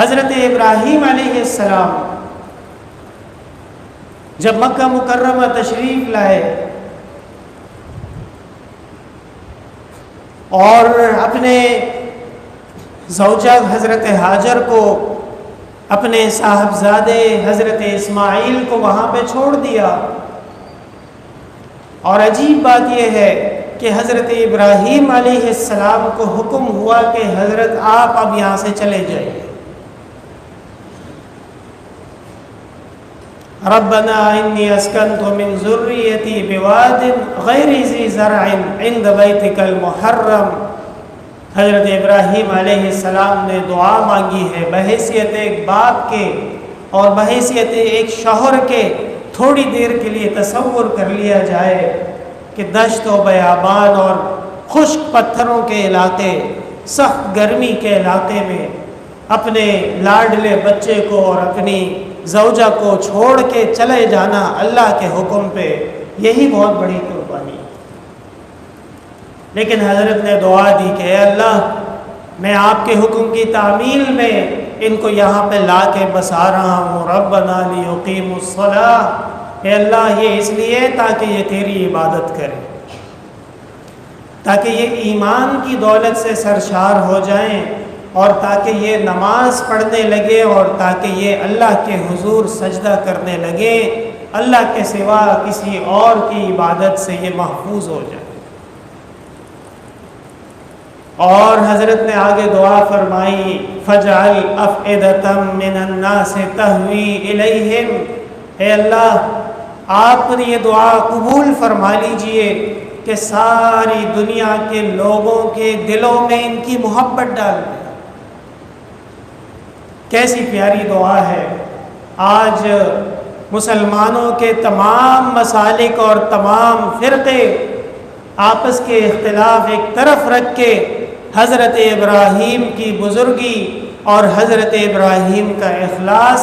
حضرت ابراہیم علیہ السلام جب مکہ مکرمہ تشریف لائے اور اپنے زوجہ حضرت ہاجر کو، اپنے صاحبزادے حضرت اسماعیل کو وہاں پہ چھوڑ دیا، اور عجیب بات یہ ہے کہ حضرت ابراہیم علیہ السلام کو حکم ہوا کہ حضرت آپ اب یہاں سے چلے جائیے۔ ربنا انی اسکنت من ذریتی بواد غیر ذی زرع عند بیتک المحرم۔ حضرت ابراہیم علیہ السلام نے دعا مانگی ہے بحیثیت ایک باپ کے اور بحیثیت ایک شوہر کے۔ تھوڑی دیر کے لیے تصور کر لیا جائے کہ دشت و بیابان اور خشک پتھروں کے علاقے، سخت گرمی کے علاقے میں اپنے لاڈلے بچے کو اور اپنی زوجہ کو چھوڑ کے چلے جانا اللہ کے حکم پہ، یہی بہت بڑی قربانی۔ لیکن حضرت نے دعا دی کہ اے اللہ، میں آپ کے حکم کی تعمیل میں ان کو یہاں پہ لا کے بسا رہا ہوں۔ ربنا لیقیموا الصلاۃ، اے اللہ یہ اس لیے تاکہ یہ تیری عبادت کرے، تاکہ یہ ایمان کی دولت سے سرشار ہو جائیں، اور تاکہ یہ نماز پڑھنے لگے، اور تاکہ یہ اللہ کے حضور سجدہ کرنے لگے، اللہ کے سوا کسی اور کی عبادت سے یہ محفوظ ہو جائے۔ اور حضرت نے آگے دعا فرمائی فَجْعَلْ أَفْئِدَةً مِّنَ النَّاسِ تَهْوِي إِلَيْهِمْ، اے اللہ آپ نے یہ دعا قبول فرما لیجئے کہ ساری دنیا کے لوگوں کے دلوں میں ان کی محبت ڈال دیں۔ کیسی پیاری دعا ہے۔ آج مسلمانوں کے تمام مسالک اور تمام فرقے آپس کے اختلاف ایک طرف رکھ کے حضرت ابراہیم کی بزرگی اور حضرت ابراہیم کا اخلاص،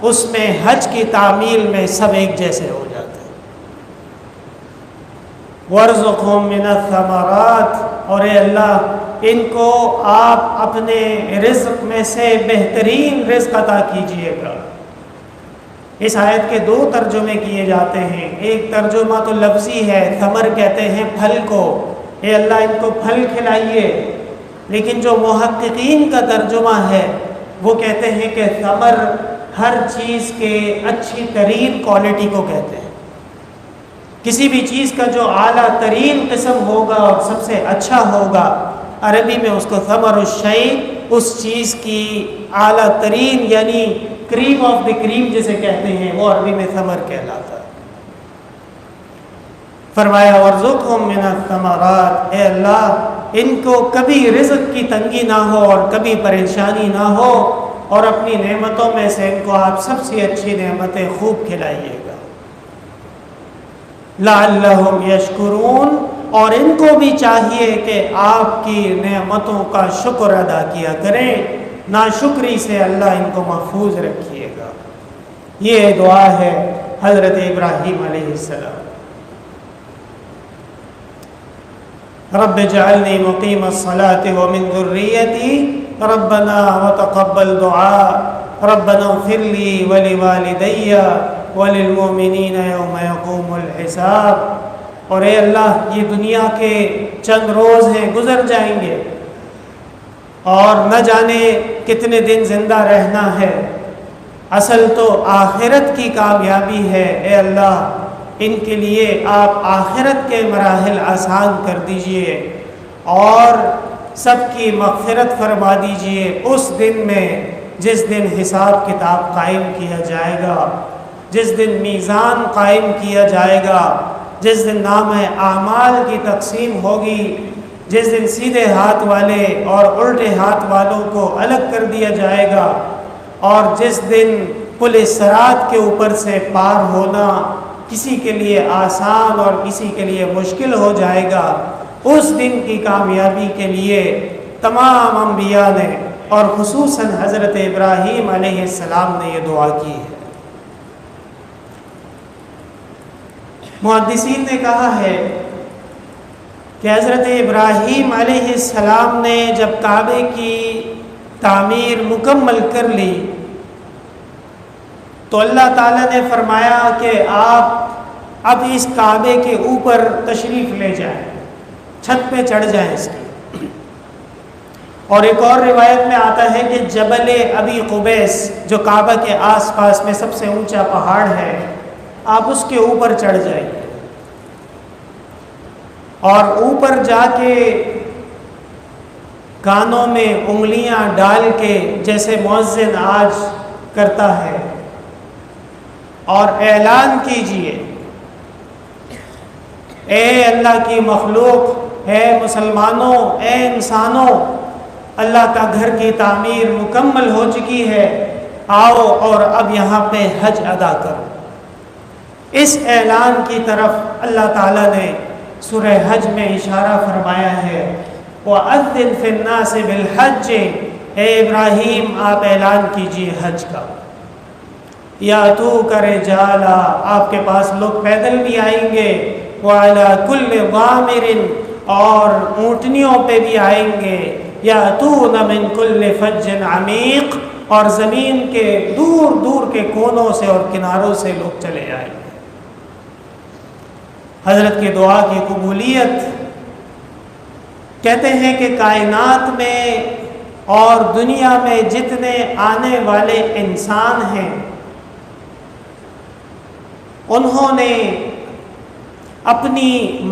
اس میں حج کی تعمیل میں سب ایک جیسے ہو جاتے ہیں۔ وَارْزُقْهُم مِّنَ الثَّمَرَاتِ، اور اے اللہ ان کو آپ اپنے رزق میں سے بہترین رزق عطا کیجئے گا۔ اس آیت کے دو ترجمے کیے جاتے ہیں۔ ایک ترجمہ تو لفظی ہے، ثمر کہتے ہیں پھل کو، اے اللہ ان کو پھل کھلائیے، لیکن جو محققین کا ترجمہ ہے وہ کہتے ہیں کہ ثمر ہر چیز کے اچھی ترین کوالٹی کو کہتے ہیں۔ کسی بھی چیز کا جو اعلیٰ ترین قسم ہوگا اور سب سے اچھا ہوگا، عربی میں اس کو ثمر الشیء، اس چیز کی اعلیٰ ترین یعنی کریم آف دی کریم جسے کہتے ہیں، وہ عربی میں ثمر کہلاتا ہے۔ فرمایا وَارْزُقْهُم مِّنَ الثَّمَرَاتِ، اے اللہ ان کو کبھی رزق کی تنگی نہ ہو اور کبھی پریشانی نہ ہو، اور اپنی نعمتوں میں سے ان کو آپ سب سے اچھی نعمتیں خوب کھلائیے گا۔ لَعَلَّهُمْ يَشْكُرُونَ، اور ان کو بھی چاہیے کہ آپ کی نعمتوں کا شکر ادا کیا کریں، ناشکری سے اللہ ان کو محفوظ رکھیے گا۔ یہ دعا ہے حضرت ابراہیم علیہ السلام۔ رب اجعلنی مقیم الصلاة ومن ذریتی ربنا وتقبل دعاء ربنا اغفر لی ولوالدی وللمؤمنین یوم یقوم الحساب۔ اور اے اللہ یہ دنیا کے چند روز ہیں، گزر جائیں گے، اور نہ جانے کتنے دن زندہ رہنا ہے، اصل تو آخرت کی کامیابی ہے۔ اے اللہ ان کے لیے آپ آخرت کے مراحل آسان کر دیجئے اور سب کی مغفرت فرما دیجئے اس دن میں جس دن حساب کتاب قائم کیا جائے گا، جس دن میزان قائم کیا جائے گا، جس دن نام اعمال کی تقسیم ہوگی، جس دن سیدھے ہاتھ والے اور الٹے ہاتھ والوں کو الگ کر دیا جائے گا، اور جس دن پل صراط کے اوپر سے پار ہونا کسی کے لیے آسان اور کسی کے لیے مشکل ہو جائے گا، اس دن کی کامیابی کے لیے تمام انبیاء نے اور خصوصاً حضرت ابراہیم علیہ السلام نے یہ دعا کی ہے۔ محدثین نے کہا ہے کہ حضرت ابراہیم علیہ السلام نے جب کعبے کی تعمیر مکمل کر لی تو اللہ تعالیٰ نے فرمایا کہ آپ اب اس کعبے کے اوپر تشریف لے جائیں، چھت پہ چڑھ جائیں اس کی۔ اور ایک اور روایت میں آتا ہے کہ جبل ابی قبیس جو کعبہ کے آس پاس میں سب سے اونچا پہاڑ ہے، آپ اس کے اوپر چڑھ جائیے اور اوپر جا کے کانوں میں انگلیاں ڈال کے جیسے مؤذن آج کرتا ہے اور اعلان کیجئے، اے اللہ کی مخلوق، اے مسلمانوں، اے انسانوں، اللہ کا گھر کی تعمیر مکمل ہو چکی ہے، آؤ اور اب یہاں پہ حج ادا کرو۔ اس اعلان کی طرف اللہ تعالیٰ نے سورہ حج میں اشارہ فرمایا ہے، وَأَذِّنْ فِي النَّاسِ بِالْحَجِّ، اے ابراہیم آپ اعلان کیجئے حج کا۔ یَأْتُوکَ رِجَالًا، آپ کے پاس لوگ پیدل بھی آئیں گے، وَعَلَىٰ كُلِّ ضَامِرٍ، اور اونٹنیوں پہ بھی آئیں گے، یَأْتُونَ مِن كُلِّ فَجٍّ عَمِیقٍ، اور زمین کے دور دور کے کونوں سے اور کناروں سے لوگ چلے آئیں گے۔ حضرت کی دعا کی قبولیت، کہتے ہیں کہ کائنات میں اور دنیا میں جتنے آنے والے انسان ہیں انہوں نے اپنی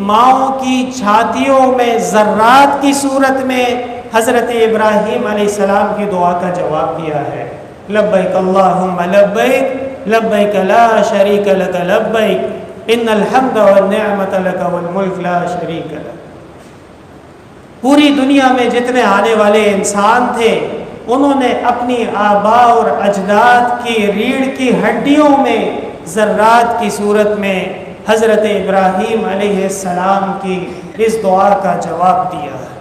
ماؤں کی چھاتیوں میں ذرات کی صورت میں حضرت ابراہیم علیہ السلام کی دعا کا جواب دیا ہے، لبیک اللہم لبیک، لبیک لا شریک لک لبیک، ان الحمد والنعمت لک والملک لا شریک لک۔ پوری دنیا میں جتنے آنے والے انسان تھے انہوں نے اپنی آباء اور اجداد کی ریڑھ کی ہڈیوں میں ذرات کی صورت میں حضرت ابراہیم علیہ السلام کی اس دعا کا جواب دیا ہے۔